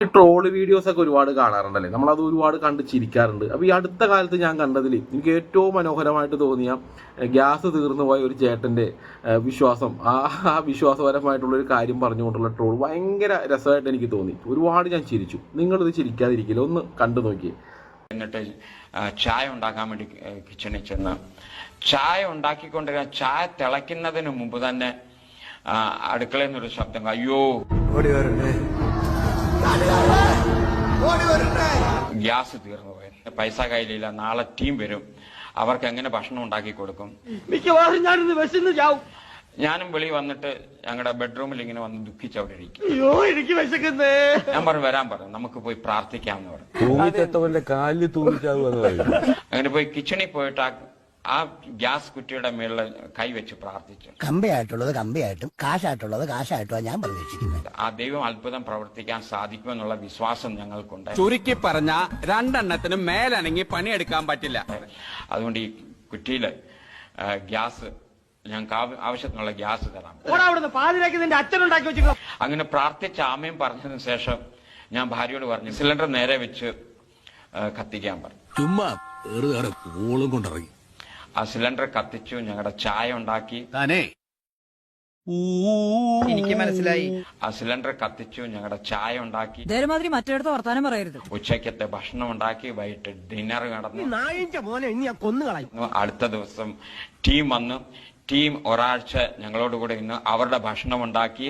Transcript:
Troll videos ഒക്കെ ഒരുപാട് കാണാറുണ്ടല്ലേ, നമ്മളത് ഒരുപാട് കണ്ട് ചിരിക്കാറുണ്ട്. അപ്പോൾ ഈ അടുത്ത കാലത്ത് ഞാൻ കണ്ടതിൽ എനിക്ക് ഏറ്റവും മനോഹരമായിട്ട് തോന്നിയ ഗ്യാസ് തീർന്നു പോയ ഒരു ചേട്ടൻ്റെ വിശ്വാസം, ആ വിശ്വാസപരമായിട്ടുള്ളൊരു കാര്യം പറഞ്ഞുകൊണ്ടുള്ള ട്രോൾ ഭയങ്കര രസമായിട്ട് എനിക്ക് തോന്നി. ഒരുപാട് ഞാൻ ചിരിച്ചു. നിങ്ങളിത് ചിരിക്കാതിരിക്കില്ല, ഒന്ന് കണ്ടു നോക്കിയേ. എന്നിട്ട് ചായ ഉണ്ടാക്കാൻ വേണ്ടി കിച്ചണിൽ ചെന്ന് ചായ ഉണ്ടാക്കിക്കൊണ്ടിരുന്ന ചായ തിളയ്ക്കുന്നതിന് മുമ്പ് തന്നെ അടുക്കളയിൽ നിന്നൊരു ശബ്ദം, അയ്യോ ഗ്യാസ് തീർന്നു പോയി, പൈസ കയ്യിലില്ല, നാളെ ടീം വരും, അവർക്ക് എങ്ങനെ ഭക്ഷണം ഉണ്ടാക്കി കൊടുക്കും. മിക്കവാറും ഞാനിന്ന് വിശന്ന് ചാവും. ഞാനും വെളി വന്നിട്ട് ഞങ്ങളുടെ ബെഡ്റൂമിൽ ഇങ്ങനെ വന്ന് ദുഃഖിച്ച് അവിടെ ഇരിക്കും. അയ്യോ എനിക്ക് വിശക്കുന്നേ. ഞാൻ വരാൻ പറഞ്ഞു, നമുക്ക് പോയി പ്രാർത്ഥിക്കാമെന്ന് പറഞ്ഞു. കാലിൽ തൂങ്ങിച്ചാവുക. അങ്ങനെ പോയി കിച്ചണിൽ പോയിട്ട് ആ ഗ്യാസ് കുറ്റിയുടെ മേളിൽ കൈവച്ച് പ്രാർത്ഥിച്ചു. കമ്പയായിട്ടുള്ളത് കമ്പയായിട്ടും കാശായിട്ടുള്ളത് കാശായിട്ടും ഞാൻ പ്രതീക്ഷിക്കുന്നത്. ആ ദൈവം അത്ഭുതം പ്രവർത്തിക്കാൻ സാധിക്കുമെന്നുള്ള വിശ്വാസം ഞങ്ങൾക്കുണ്ട്. ചുരുക്കി പറഞ്ഞ രണ്ടെണ്ണത്തിനും മേലനങ്ങി പണിയെടുക്കാൻ പറ്റില്ല. അതുകൊണ്ട് ഈ കുറ്റിയില് ഗ്യാസ് ഞങ്ങൾക്ക് ആവശ്യത്തിനുള്ള ഗ്യാസ് തരാം. അങ്ങനെ പ്രാർത്ഥിച്ച ആമയും പറഞ്ഞതിന് ശേഷം ഞാൻ ഭാര്യയോട് പറഞ്ഞു, സിലിണ്ടർ നേരെ വെച്ച് കത്തിക്കാൻ പറഞ്ഞു. ചുമ്മാ കൊണ്ടിറങ്ങി ആ സിലിണ്ടർ കത്തിച്ചു, ഞങ്ങളുടെ ചായ ഉണ്ടാക്കി. എനിക്ക് മനസ്സിലായി. ആ സിലിണ്ടർ കത്തിച്ചു, ഞങ്ങളുടെ ചായ ഉണ്ടാക്കി. ഇതേമാതിരി മറ്റൊരിടത്ത് വർത്താനം പറയരുത്. ഉച്ചക്കത്തെ ഭക്ഷണം ഉണ്ടാക്കി, വൈകിട്ട് ഡിന്നർ നടന്നു. മോനെ ഇനി ഞാൻ കൊന്നുകളയും. അടുത്ത ദിവസം ടീം വന്നു. ടീം ഒരാഴ്ച ഞങ്ങളോടുകൂടെ ഇന്ന് അവരുടെ ഭക്ഷണം ഉണ്ടാക്കി.